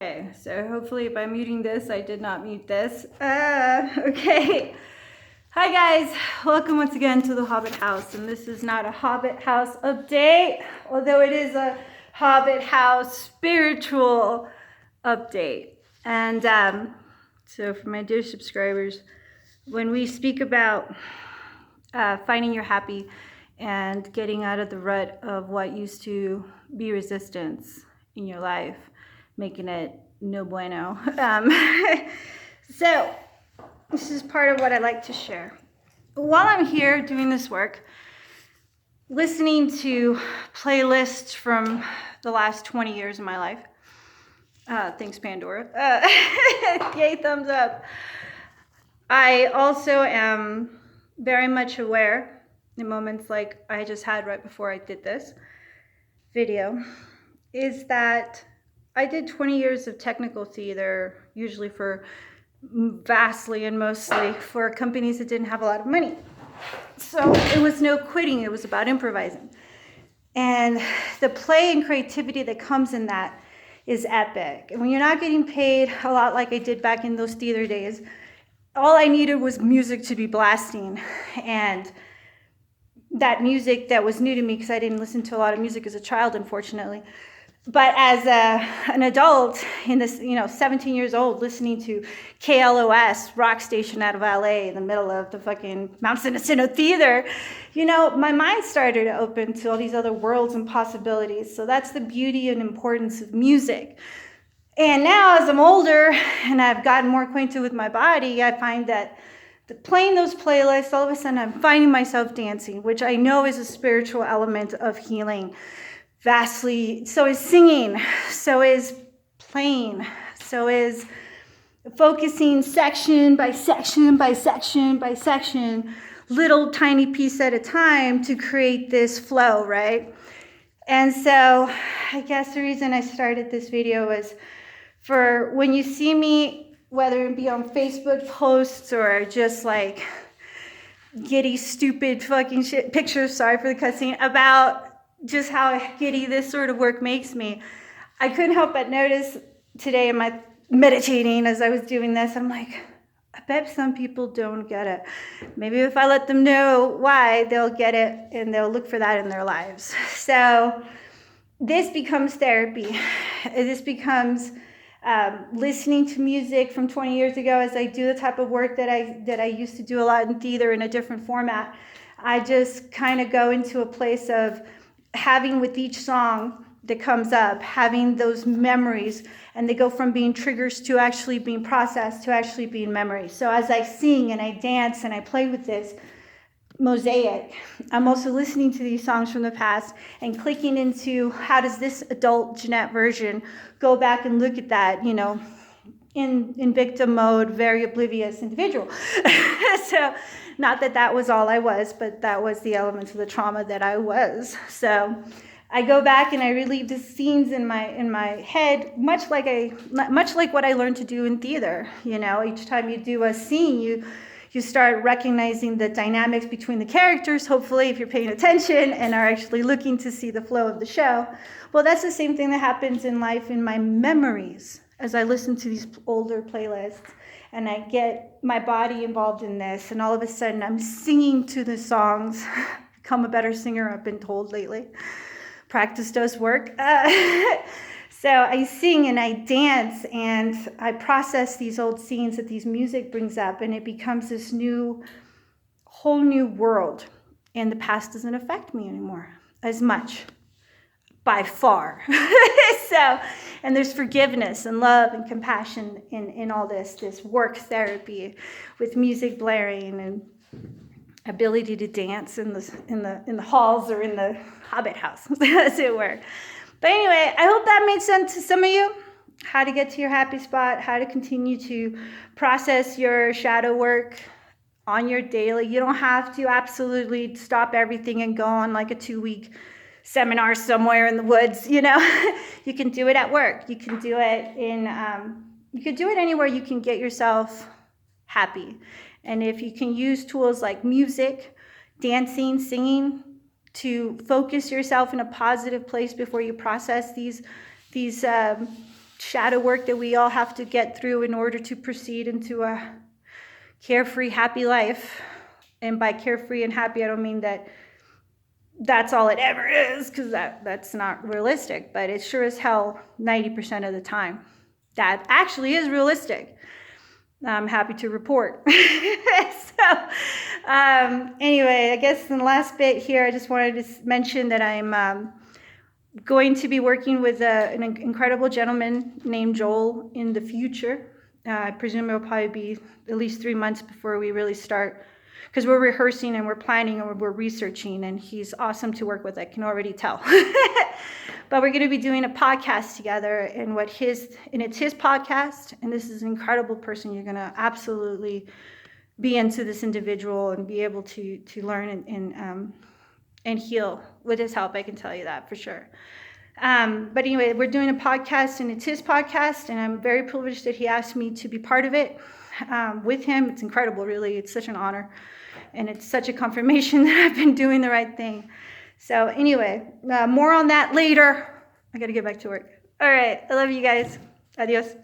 Okay, so hopefully by muting this, I did not mute this. Okay. Hi guys, welcome once again to the Hobbit House. And this is not a Hobbit House update, although it is a Hobbit House spiritual update. And so for my dear subscribers, when we speak about finding your happy and getting out of the rut of what used to be resistance in your life, making it no bueno. So this is part of what I like to share. While I'm here doing this work, listening to playlists from the last 20 years of my life, thanks Pandora, yay, thumbs up. I also am very much aware in moments like I just had right before I did this video, is that I did 20 years of technical theater, usually for vastly and mostly for companies that didn't have a lot of money. So it was no quitting, it was about improvising. And the play and creativity that comes in that is epic. And when you're not getting paid a lot like I did back in those theater days, all I needed was music to be blasting. And that music that was new to me, because I didn't listen to a lot of music as a child, unfortunately. But as an adult, in this, 17 years old, listening to KLOS, rock station out of LA, in the middle of the fucking Mount Cinecino Theater, my mind started to open to all these other worlds and possibilities. So that's the beauty and importance of music. And now, as I'm older and I've gotten more acquainted with my body, I find that playing those playlists, all of a sudden I'm finding myself dancing, which I know is a spiritual element of healing. Vastly, so is singing, so is playing, so is focusing section by section by section by section, little tiny piece at a time to create this flow, right? And so I guess the reason I started this video was for when you see me, whether it be on Facebook posts or just like giddy, stupid fucking shit pictures, sorry for the cussing, about just how giddy this sort of work makes me. I couldn't help but notice today in my meditating as I was doing this, I'm like, I bet some people don't get it. Maybe if I let them know why, they'll get it and they'll look for that in their lives. So this becomes therapy. This becomes listening to music from 20 years ago as I do the type of work that I used to do a lot in theater in a different format. I just kind of go into a place of having with each song that comes up, having those memories, and they go from being triggers to actually being processed to actually being memories. So as I sing and I dance and I play with this mosaic, I'm also listening to these songs from the past and clicking into how does this adult Jeanette version go back and look at that, in victim mode, very oblivious individual. So not that was all I was, but that was the elements of the trauma that I was. So I go back and I relive the scenes in my head, much like what I learned to do in theater. Each time you do a scene, you start recognizing the dynamics between the characters, hopefully, if you're paying attention and are actually looking to see the flow of the show. Well, that's the same thing that happens in life in my memories as I listen to these older playlists and I get my body involved in this, and all of a sudden I'm singing to the songs. Become a better singer, I've been told lately. Practice does work. So I sing and I dance and I process these old scenes that these music brings up, and it becomes this whole new world. And the past doesn't affect me anymore as much, by far. And there's forgiveness and love and compassion in all this work therapy with music blaring and ability to dance in the halls or in the Hobbit house, as it were. But anyway, I hope that made sense to some of you. How to get to your happy spot, how to continue to process your shadow work on your daily. You don't have to absolutely stop everything and go on like a 2-week seminar somewhere in the woods. You can do it at work. You can do it you can do it anywhere you can get yourself happy. And if you can use tools like music, dancing, singing, to focus yourself in a positive place before you process these shadow work that we all have to get through in order to proceed into a carefree, happy life. And by carefree and happy, I don't mean that that's all it ever is, because that's not realistic, but it sure as hell 90% of the time that actually is realistic. I'm happy to report. So anyway, I guess in the last bit here, I just wanted to mention that I'm going to be working with an incredible gentleman named Joel in the future. I presume it'll probably be at least 3 months before we really start, because we're rehearsing and we're planning and we're researching, and he's awesome to work with, I can already tell. But we're going to be doing a podcast together, and it's his podcast, and this is an incredible person. You're going to absolutely be into this individual and be able to learn and heal with his help. I can tell you that for sure. But anyway, we're doing a podcast, and it's his podcast, and I'm very privileged that he asked me to be part of it with him. It's incredible, really. It's such an honor, and it's such a confirmation that I've been doing the right thing. So anyway, more on that later. I got to get back to work. All right. I love you guys. Adios.